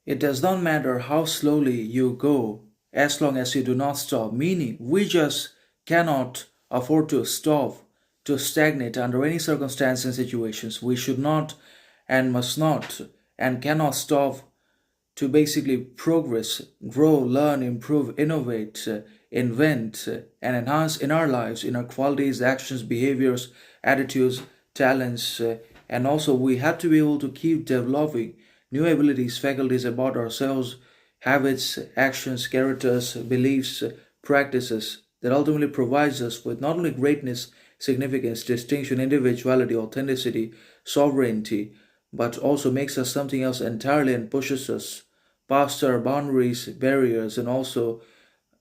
It does not matter how slowly you go as long as you do not stop, meaning we just cannot afford to stop, to stagnate under any circumstance and situations. We should not and must not and cannot stop to basically progress, grow, learn, improve, innovate, invent, and enhance in our lives, in our qualities, actions, behaviors, attitudes, talents, and also we have to be able to keep developing new abilities, faculties about ourselves, habits, actions, characters, beliefs, practices that ultimately provides us with not only greatness, significance, distinction, individuality, authenticity, sovereignty, but also makes us something else entirely and pushes us past our boundaries, barriers, and also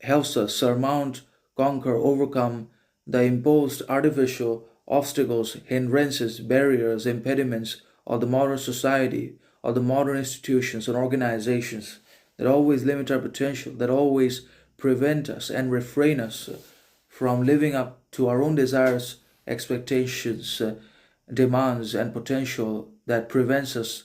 helps us surmount, conquer, overcome the imposed artificial obstacles, hindrances, barriers, impediments of the modern society, of the modern institutions and organizations that always limit our potential, that always prevent us and refrain us from living up to our own desires, expectations, demands, and potential that prevents us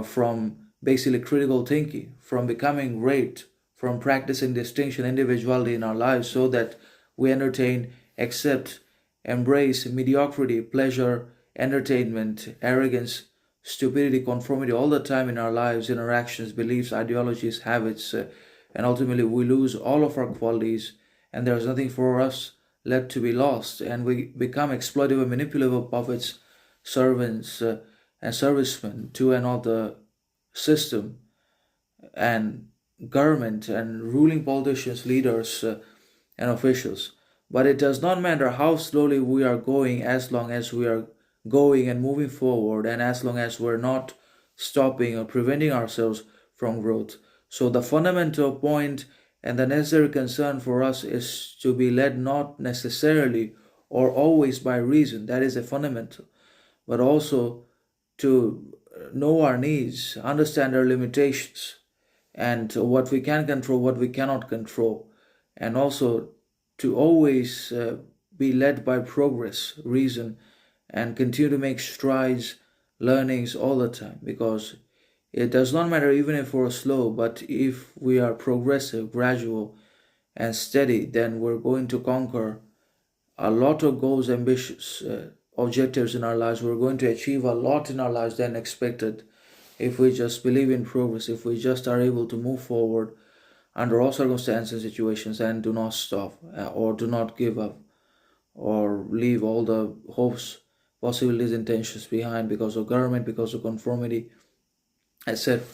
from basically critical thinking, from becoming great, from practicing distinction, individuality in our lives, so that we entertain, accept, embrace mediocrity, pleasure, entertainment, arrogance, stupidity, conformity all the time in our lives, interactions, beliefs, ideologies, habits, and ultimately we lose all of our qualities, and there is nothing for us left to be lost, and we become exploitative and manipulative puppets, servants, and servicemen to another system and government and ruling politicians, leaders, and officials. But it does not matter how slowly we are going as long as we are going and moving forward, and as long as we're not stopping or preventing ourselves from growth. So, the fundamental point and the necessary concern for us is to be led not necessarily or always by reason, that is a fundamental, but also to know our needs, understand our limitations, and what we can control, what we cannot control, and also to always be led by progress, reason, and continue to make strides, learnings all the time. Because it does not matter even if we're slow, but if we are progressive, gradual, and steady, then we're going to conquer a lot of goals, ambitious objectives in our lives. We're going to achieve a lot in our lives than expected if we just believe in progress, if we just are able to move forward under all circumstances and situations and do not stop or do not give up or leave all the hopes, possibilities, intentions behind because of government, because of conformity, etc.